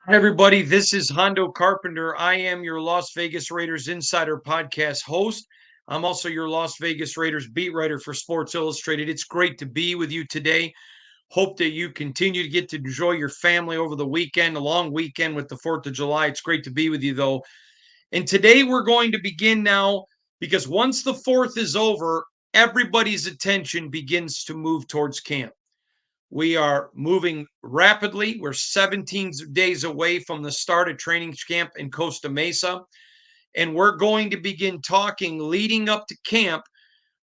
Hi, everybody. This is Hondo Carpenter. I am your Las Vegas Raiders Insider Podcast host. I'm also your Las Vegas Raiders beat writer for Sports Illustrated. It's great to be with you today. Hope that you continue to get to enjoy your family over the weekend, a long weekend with the 4th of July. It's great to be with you, though. And today we're going to begin now because once the 4th is over, everybody's attention begins to move towards camp. We are moving rapidly. We're 17 days away from the start of training camp in Costa Mesa. And we're going to begin talking leading up to camp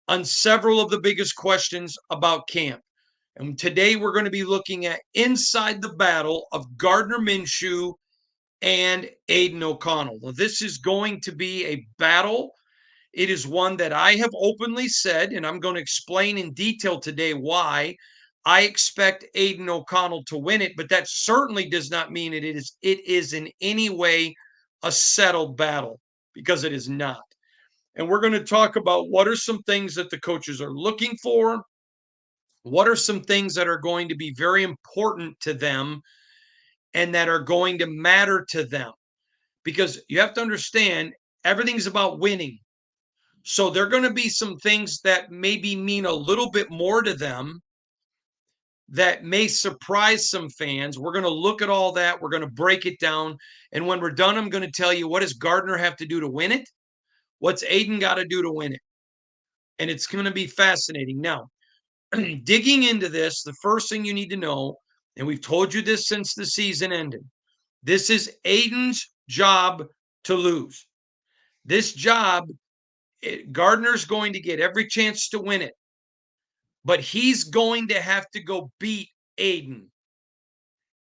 on several of the biggest questions about camp. And today we're going to be looking at inside the battle of Gardner Minshew and Aiden O'Connell. Now, this is going to be a battle. It is one that I have openly said, and I'm going to explain in detail today why I expect Aiden O'Connell to win it, but that certainly does not mean it is in any way a settled battle, because it is not. And we're going to talk about what are some things that the coaches are looking for, what are some things that are going to be very important to them and that are going to matter to them. Because you have to understand, everything's about winning. So there are going to be some things that maybe mean a little bit more to them that may surprise some fans. We're going to look at all that. We're going to break it down. And when we're done, I'm going to tell you, what does Gardner have to do to win it? What's Aiden got to do to win it? And it's going to be fascinating. Now, digging into this, the first thing you need to know, and we've told you this since the season ended, this is Aiden's job to lose. This job, Gardner's going to get every chance to win it, but he's going to have to go beat Aiden.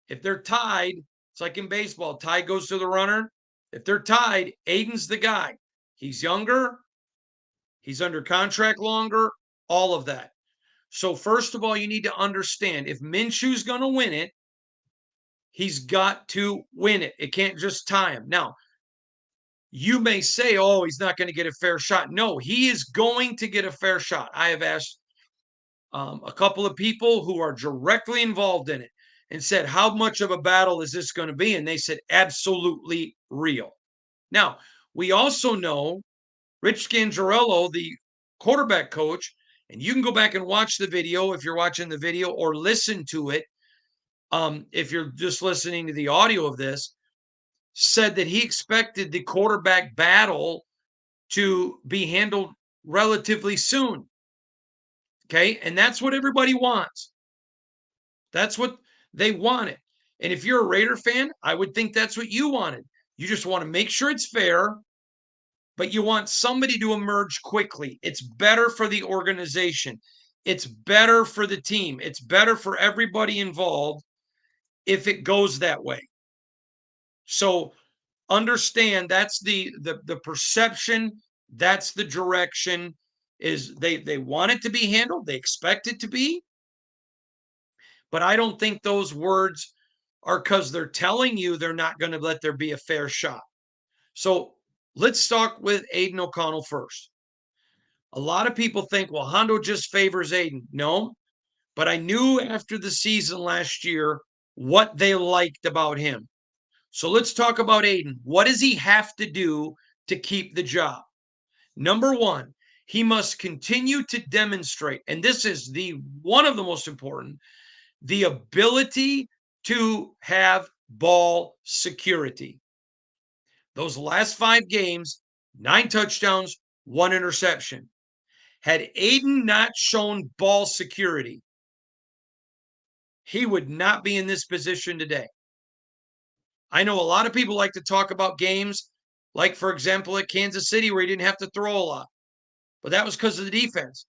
If they're tied, it's like in baseball, tie goes to the runner. If they're tied, Aiden's the guy. He's younger, he's under contract longer, all of that. So, first of all, you need to understand, if Minshew's going to win it, he's got to win it. It can't just tie him. Now, you may say, oh, he's not going to get a fair shot. No, he is going to get a fair shot. I have asked a couple of people who are directly involved in it and said, how much of a battle is this going to be? And they said, absolutely real. Now, we also know Rich Scangarello, the quarterback coach, and you can go back and watch the video if you're watching the video, or listen to it if you're just listening to the audio of this, said that he expected the quarterback battle to be handled relatively soon. Okay. And that's what everybody wants. That's what they wanted. And if you're a Raider fan, I would think that's what you wanted. You just want to make sure it's fair, but you want somebody to emerge quickly. It's better for the organization. It's better for the team. It's better for everybody involved if it goes that way. So understand that's the perception, that's the direction, is they want it to be handled, they expect it to be, but I don't think those words are because they're telling you they're not going to let there be a fair shot. So let's start with Aiden O'Connell first. A lot of people think, well, Hondo just favors Aiden. No, but I knew after the season last year what they liked about him. So let's talk about Aiden. What does he have to do to keep the job? Number one, he must continue to demonstrate, and this is the one of the most important, the ability to have ball security. Those last 5 games, 9 touchdowns, 1 interception. Had Aiden not shown ball security, he would not be in this position today. I know a lot of people like to talk about games like, for example, at Kansas City, where he didn't have to throw a lot, but that was because of the defense.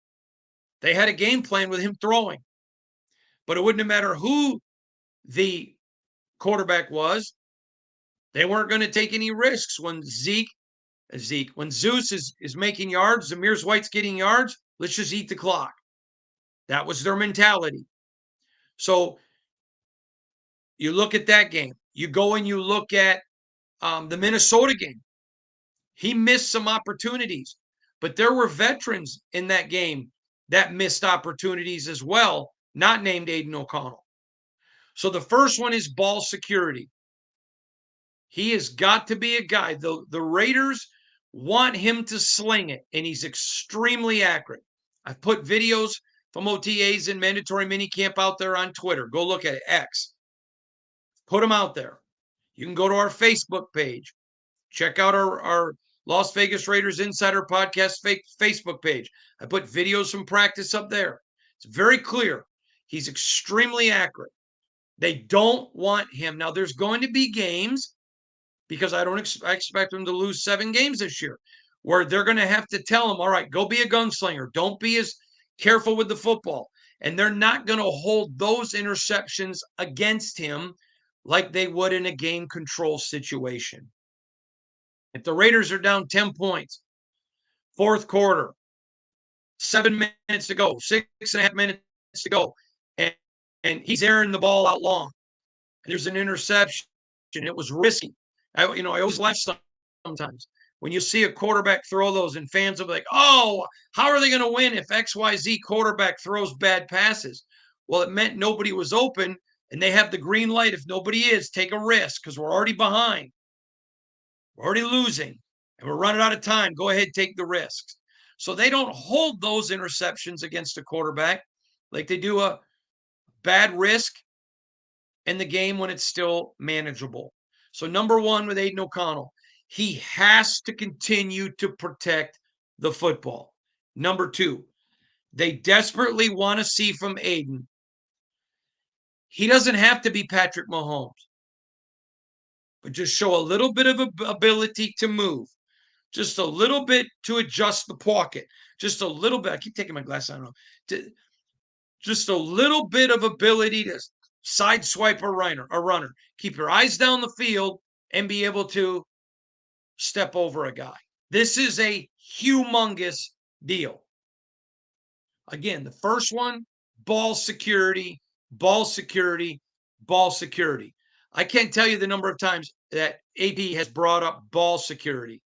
They had a game plan with him throwing, but it wouldn't matter who the quarterback was. They weren't going to take any risks when when Zeus is making yards, Zamir White's getting yards. Let's just eat the clock. That was their mentality. So you look at that game. You go and you look at the Minnesota game. He missed some opportunities, but there were veterans in that game that missed opportunities as well, not named Aiden O'Connell. So the first one is ball security. He has got to be a guy. The Raiders want him to sling it, and he's extremely accurate. I've put videos from OTAs and mandatory minicamp out there on Twitter. Go look at it, X. Put them out there. You can go to our Facebook page. Check out our Las Vegas Raiders Insider Podcast Facebook page. I put videos from practice up there. It's very clear. He's extremely accurate. They don't want him. Now, there's going to be games, because I expect them to lose 7 games this year, where they're going to have to tell him, all right, go be a gunslinger. Don't be as careful with the football. And they're not going to hold those interceptions against him like they would in a game control situation. If the Raiders are down 10 points, fourth quarter, 7 minutes to go, 6.5 minutes to go, and he's airing the ball out long, and there's an interception. It was risky. I always laugh sometimes when you see a quarterback throw those, and fans will be like, oh, how are they going to win if XYZ quarterback throws bad passes? Well, it meant nobody was open, and they have the green light. If nobody is, take a risk because we're already behind. We're already losing, and we're running out of time. Go ahead, take the risks. So they don't hold those interceptions against a quarterback like they do a bad risk in the game when it's still manageable. So number one with Aiden O'Connell, he has to continue to protect the football. Number two, they desperately want to see from Aiden. He doesn't have to be Patrick Mahomes, but just show a little bit of ability to move, just a little bit to adjust the pocket, just a little bit. I keep taking my glasses on. Just a little bit of ability to sideswipe a runner. Keep your eyes down the field and be able to step over a guy. This is a humongous deal. Again, the first one, ball security, ball security, ball security. I can't tell you the number of times that AP has brought up ball security,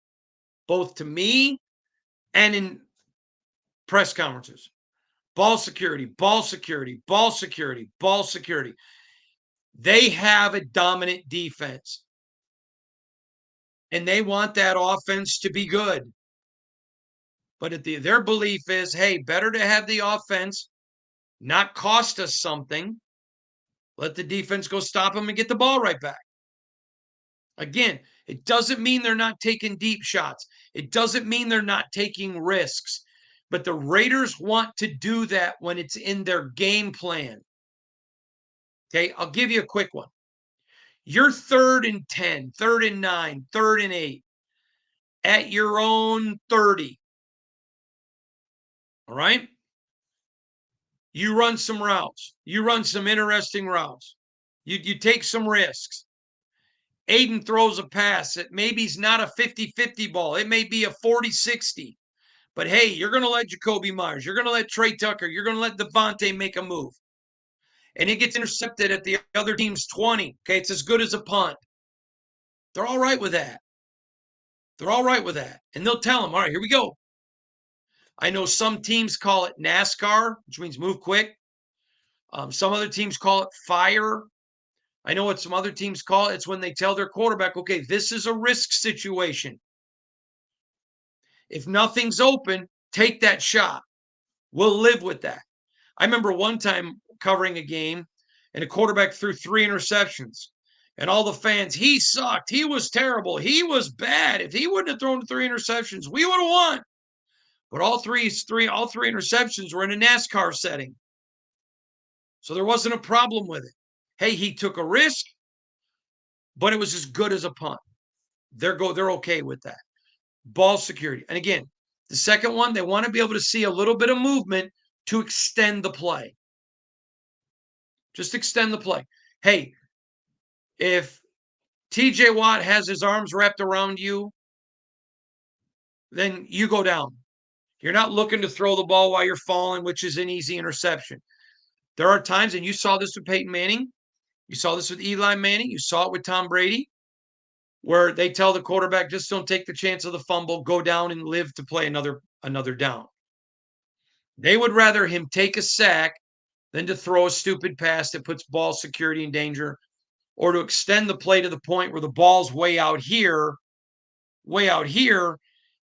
both to me and in press conferences. Ball security, ball security, ball security, ball security. They have a dominant defense, and they want that offense to be good. But their belief is, hey, better to have the offense not cost us something. Let the defense go stop them and get the ball right back. Again, it doesn't mean they're not taking deep shots. It doesn't mean they're not taking risks. But the Raiders want to do that when it's in their game plan. Okay, I'll give you a quick one. You're 3rd and 10, 3rd and 9, 3rd and 8 at your own 30. All right? You run some routes. You run some interesting routes. You take some risks. Aiden throws a pass that maybe it's not a 50-50 ball. It may be a 40-60. But hey, you're going to let Jacoby Myers. You're going to let Trey Tucker. You're going to let Devontae make a move. And it gets intercepted at the other team's 20. Okay, it's as good as a punt. They're all right with that. They're all right with that. And they'll tell them, all right, here we go. I know some teams call it NASCAR, which means move quick. Some other teams call it fire. I know what some other teams call it. It's when they tell their quarterback, okay, this is a risk situation. If nothing's open, take that shot. We'll live with that. I remember one time covering a game and a quarterback threw 3 interceptions. And all the fans, he sucked. He was terrible. He was bad. If he wouldn't have thrown 3 interceptions, we would have won. But all three interceptions were in a NASCAR setting. So there wasn't a problem with it. Hey, he took a risk, but it was as good as a punt. They're okay with that. Ball security. And again, the second one, they want to be able to see a little bit of movement to extend the play. Just extend the play. Hey, if TJ Watt has his arms wrapped around you, then you go down. You're not looking to throw the ball while you're falling, which is an easy interception. There are times, and you saw this with Peyton Manning, you saw this with Eli Manning, you saw it with Tom Brady, where they tell the quarterback, just don't take the chance of the fumble, go down and live to play another down. They would rather him take a sack than to throw a stupid pass that puts ball security in danger or to extend the play to the point where the ball's way out here,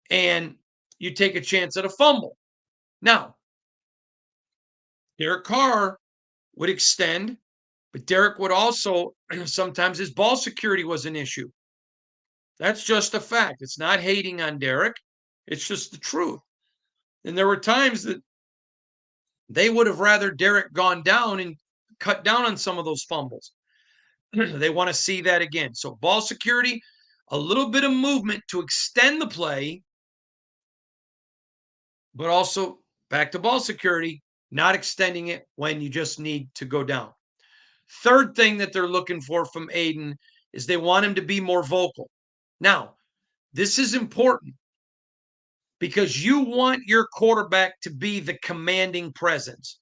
and you take a chance at a fumble. Now, Derek Carr would extend, but Derek would also, sometimes his ball security was an issue. That's just a fact. It's not hating on Derek. It's just the truth. And there were times that they would have rather Derek gone down and cut down on some of those fumbles. They want to see that again. So ball security, a little bit of movement to extend the play, but also back to ball security, not extending it when you just need to go down. Third thing that they're looking for from Aiden is they want him to be more vocal. Now, this is important because you want your quarterback to be the commanding presence.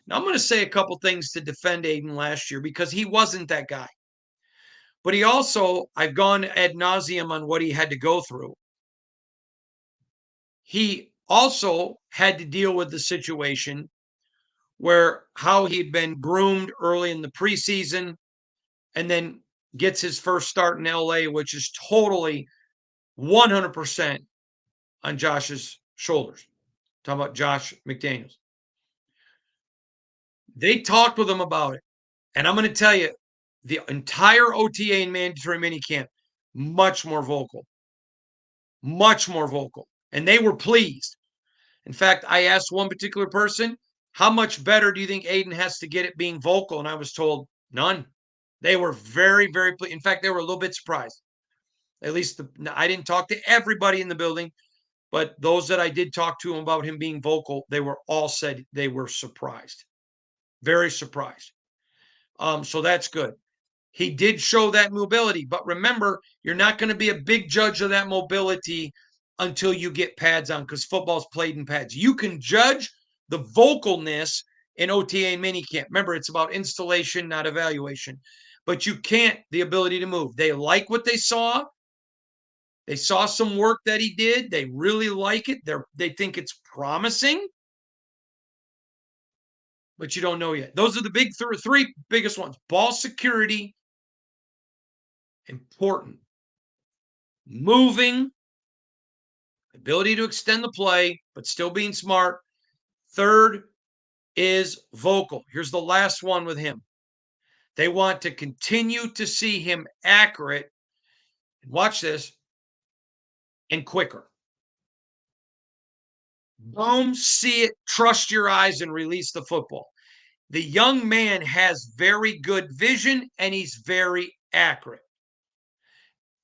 Now, I'm going to say a couple things to defend Aiden last year because he wasn't that guy. But he also, I've gone ad nauseum on what he had to go through. He also had to deal with the situation where how he'd been groomed early in the preseason and then gets his first start in LA, which is totally 100% on Josh's shoulders. Talking about Josh McDaniels. They talked with him about it. And I'm going to tell you, the entire OTA and mandatory minicamp, much more vocal. Much more vocal. And they were pleased. In fact, I asked one particular person, how much better do you think Aiden has to get at being vocal? And I was told, none. They were very, very pleased. In fact, they were a little bit surprised. At least I didn't talk to everybody in the building, but those that I did talk to about him being vocal, they were all said they were surprised. Very surprised. So that's good. He did show that mobility, but remember, you're not going to be a big judge of that mobility until you get pads on because football's played in pads. You can judge the vocalness in OTA and minicamp. Remember, it's about installation, not evaluation. But you can't the ability to move. They like what they saw. They saw some work that he did. They really like it. They think it's promising, but you don't know yet. Those are the big three biggest ones. Ball security, important. Moving, ability to extend the play, but still being smart. Third is vocal. Here's the last one with him. They want to continue to see him accurate. Watch this, and quicker. Boom, see it, trust your eyes, and release the football. The young man has very good vision and he's very accurate.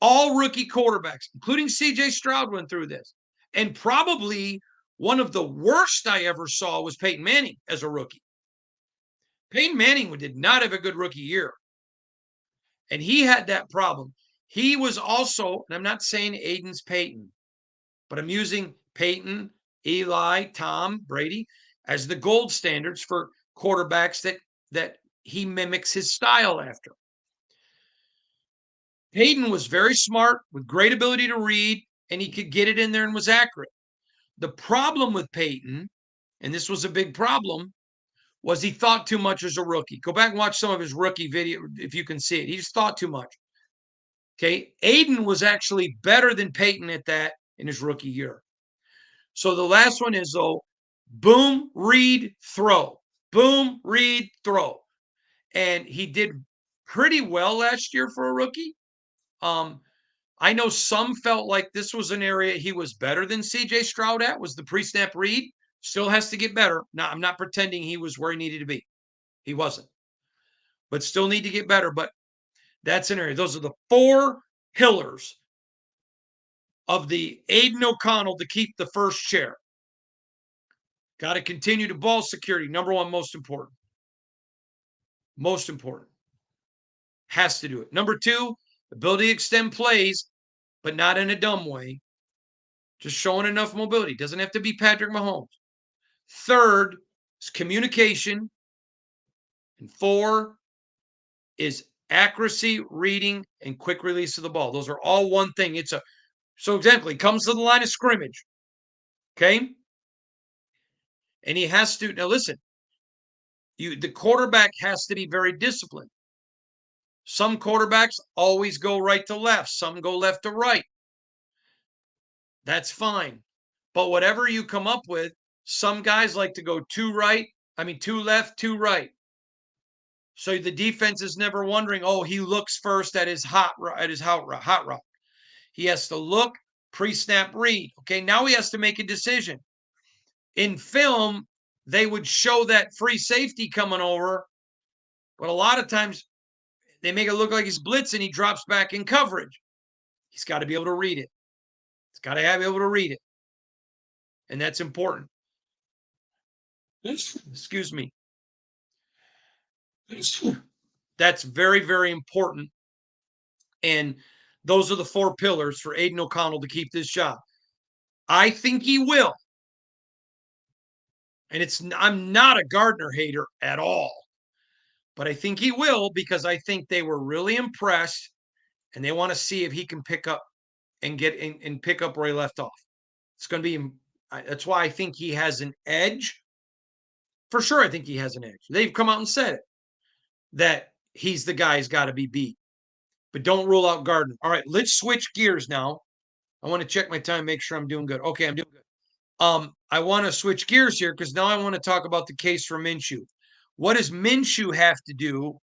All rookie quarterbacks, including CJ Stroud, went through this. And probably one of the worst I ever saw was Peyton Manning as a rookie. Peyton Manning did not have a good rookie year. And he had that problem. He was also, and I'm not saying Aiden's Peyton, but I'm using Peyton, Eli, Tom, Brady as the gold standards for quarterbacks that he mimics his style after. Peyton was very smart with great ability to read, and he could get it in there and was accurate. The problem with Peyton, and this was a big problem, was he thought too much as a rookie. Go back and watch some of his rookie video if you can see it. He just thought too much. Okay. Aiden was actually better than Peyton at that in his rookie year. So the last one is, though, boom, read, throw. Boom, read, throw. And he did pretty well last year for a rookie. I know some felt like this was an area he was better than CJ Stroud at, was the pre-snap read. Still has to get better. Now, I'm not pretending he was where he needed to be. He wasn't. But still need to get better. But that's an area. Those are the four pillars of the Aiden O'Connell to keep the first chair. Got to continue to ball security. Number one, most important. Most important. Has to do it. Number two, ability to extend plays, but not in a dumb way. Just showing enough mobility. Doesn't have to be Patrick Mahomes. Third is communication. And four is accuracy, reading, and quick release of the ball. Those are all one thing. So exactly, he comes to the line of scrimmage. Okay? And he has to, now listen, the quarterback has to be very disciplined. Some quarterbacks always go right to left, some go left to right. That's fine. But whatever you come up with, some guys like to go two left, two right. So the defense is never wondering, oh, he looks first at his hot route. He has to look, pre-snap read. Okay, now he has to make a decision. In film, they would show that free safety coming over, but a lot of times they make it look like he's blitzing. He drops back in coverage. He's got to be able to read it. He's got to be able to read it, and that's important. Excuse me. That's very, very important. And those are the four pillars for Aidan O'Connell to keep this job. I think he will. And I'm not a Gardner hater at all, but I think he will because I think they were really impressed and they want to see if he can pick up and get in and pick up where he left off. It's going to be that's why I think he has an edge. For sure, I think he has an edge. They've come out and said it that he's the guy who's got to be beat. But don't rule out Gardner. All right, let's switch gears now. I want to check my time, make sure I'm doing good. Okay, I'm doing good. I want to switch gears here because now I want to talk about the case for Minshew. What does Minshew have to do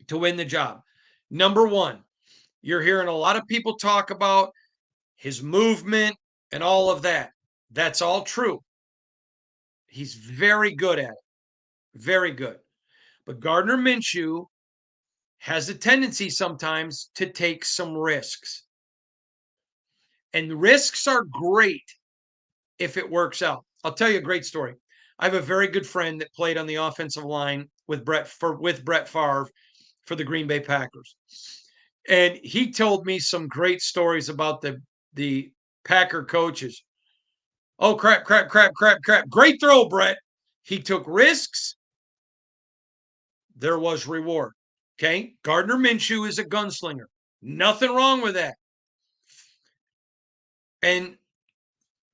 to win the job? Number one, you're hearing a lot of people talk about his movement and all of that. That's all true. He's very good at it. Very good. But Gardner Minshew has a tendency sometimes to take some risks. And risks are great if it works out. I'll tell you a great story. I have a very good friend that played on the offensive line with Brett Favre for the Green Bay Packers. And he told me some great stories about the Packer coaches. Oh, crap, crap, crap, crap, crap. Great throw, Brett. He took risks. There was reward. Okay. Gardner Minshew is a gunslinger. Nothing wrong with that.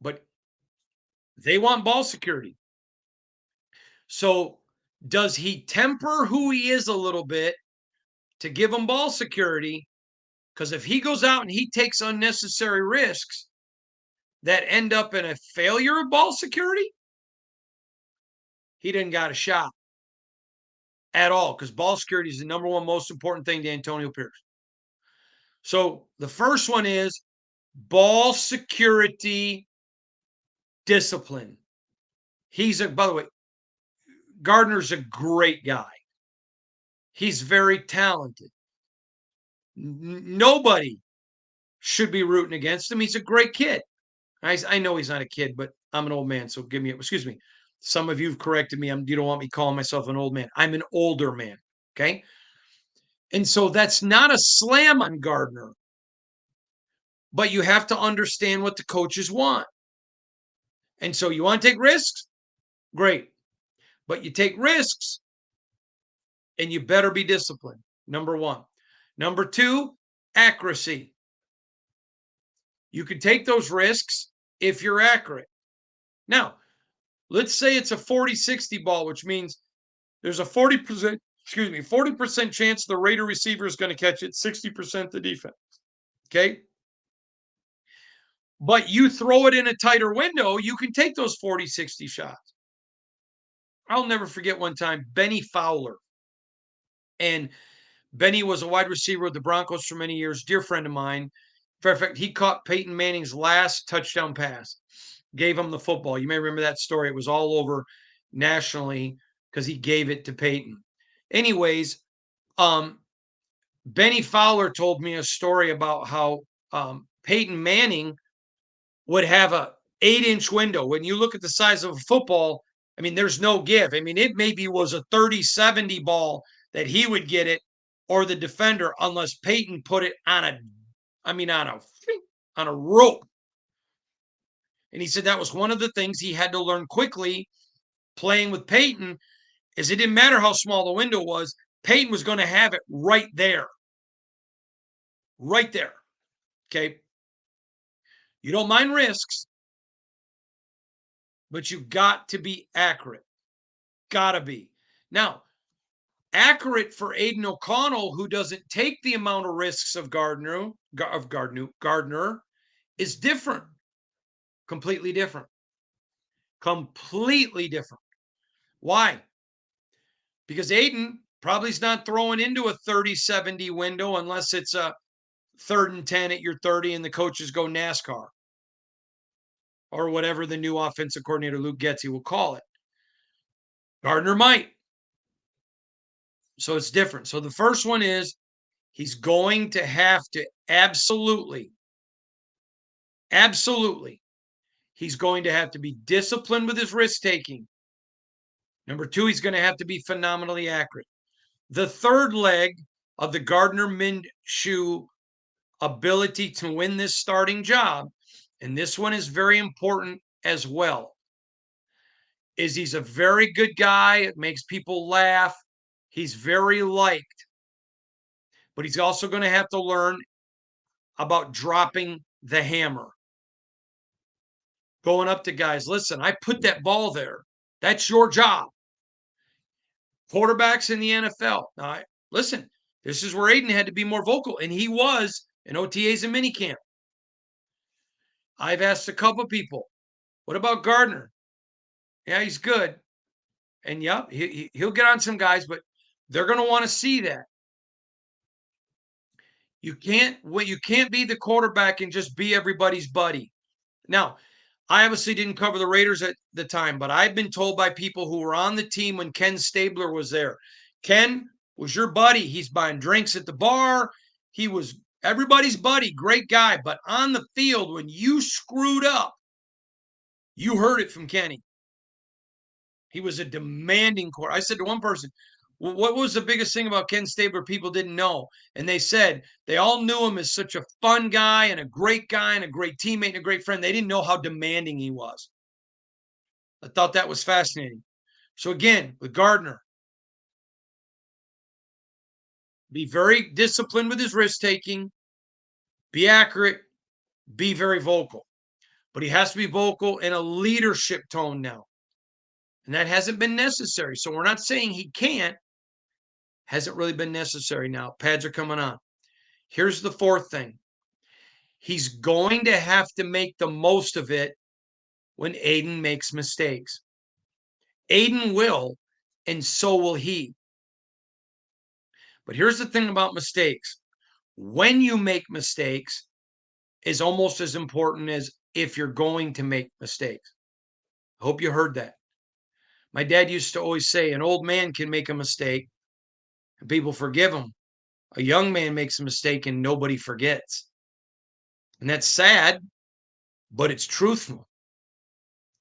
But they want ball security. So does he temper who he is a little bit to give him ball security? Because if he goes out and he takes unnecessary risks that end up in a failure of ball security, he didn't got a shot at all because ball security is the number one most important thing to Antonio Pierce. So the first one is ball security discipline. By the way, Gardner's a great guy. He's very talented. Nobody should be rooting against him. He's a great kid. I know he's not a kid, but I'm an old man, so excuse me. Some of you have corrected me. You don't want me calling myself an old man. I'm an older man. Okay. And so that's not a slam on Gardner, but you have to understand what the coaches want. And so you want to take risks? Great. But you take risks and you better be disciplined. Number one. Number two, accuracy. You can take those risks if you're accurate. Now, let's say it's a 40-60 ball, which means there's a 40% chance the Raider receiver is going to catch it, 60% the defense. Okay? But you throw it in a tighter window, you can take those 40-60 shots. I'll never forget one time, Benny Fowler. And Benny was a wide receiver with the Broncos for many years, dear friend of mine. In fact, he caught Peyton Manning's last touchdown pass, gave him the football. You may remember that story. It was all over nationally because he gave it to Peyton. Anyways, Benny Fowler told me a story about how Peyton Manning would have a 8-inch window. When you look at the size of a football, I mean, there's no give. I mean, it maybe was a 30-70 ball that he would get it or the defender unless Peyton put it on a rope. And he said that was one of the things he had to learn quickly playing with Peyton is it didn't matter how small the window was. Peyton was going to have it right there. Right there. Okay. You don't mind risks, but you got to be accurate. Gotta be. Now, Accurate for Aidan O'Connell, who doesn't take the amount of risks of Gardner, is different. Completely different. Completely different. Why? Because Aiden probably is not throwing into a 30-70 window unless it's a 3rd and 10 at your 30 and the coaches go NASCAR or whatever the new offensive coordinator Luke Getsy will call it. Gardner might. So it's different. So the first one is he's going to have to absolutely, he's going to have to be disciplined with his risk taking. Number 2, he's going to have to be phenomenally accurate. The third leg of the Gardner Minshew ability to win this starting job, and this one is very important as well, is he's a very good guy. It makes people laugh. He's very liked. But he's also going to have to learn about dropping the hammer. Going up to guys, listen, I put that ball there. That's your job. Quarterbacks in the NFL. Now, listen, this is where Aiden had to be more vocal, and he was in OTAs and minicamp. I've asked a couple people, what about Gardner? Yeah, he's good. And yep, he'll get on some guys, but they're going to want to see that. You can't be the quarterback and just be everybody's buddy. Now, I obviously didn't cover the Raiders at the time, but I've been told by people who were on the team when Ken Stabler was there. Ken was your buddy. He's buying drinks at the bar. He was everybody's buddy, great guy. But on the field, when you screwed up, you heard it from Kenny. He was a demanding quarterback. I said to one person, well, what was the biggest thing about Ken Stabler people didn't know? And they said they all knew him as such a fun guy and a great teammate and a great friend. They didn't know how demanding he was. I thought that was fascinating. So again, with Gardner, be very disciplined with his risk taking, be accurate, be very vocal. But he has to be vocal in a leadership tone now. And that hasn't been necessary. So we're not saying he can't. Hasn't really been necessary now. Pads are coming on. Here's the fourth thing. He's going to have to make the most of it when Aiden makes mistakes. Aiden will, and so will he. But here's the thing about mistakes. When you make mistakes is almost as important as if you're going to make mistakes. I hope you heard that. My dad used to always say an old man can make a mistake and people forgive him. A young man makes a mistake and nobody forgets. And that's sad, but it's truthful.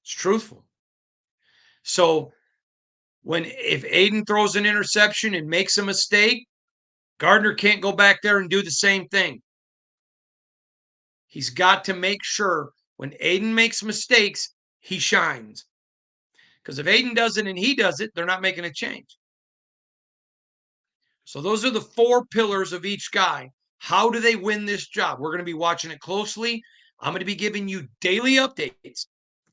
It's truthful. So if Aiden throws an interception and makes a mistake, Gardner can't go back there and do the same thing. He's got to make sure when Aiden makes mistakes, he shines. Because if Aiden does it and he does it, they're not making a change. So those are the 4 pillars of each guy. How do they win this job? We're going to be watching it closely. I'm going to be giving you daily updates,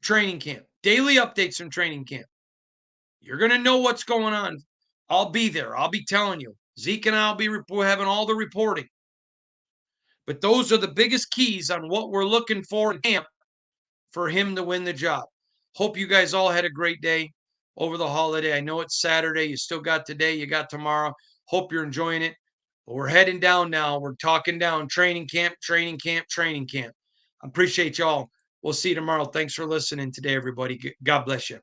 training camp, daily updates from training camp. You're going to know what's going on. I'll be there. I'll be telling you. Zeke and I'll be having all the reporting. But those are the biggest keys on what we're looking for in camp for him to win the job. Hope you guys all had a great day over the holiday. I know it's Saturday. You still got today. You got tomorrow. Hope you're enjoying it. But we're heading down now. We're talking down training camp, training camp, training camp. I appreciate y'all. We'll see you tomorrow. Thanks for listening today, everybody. God bless you.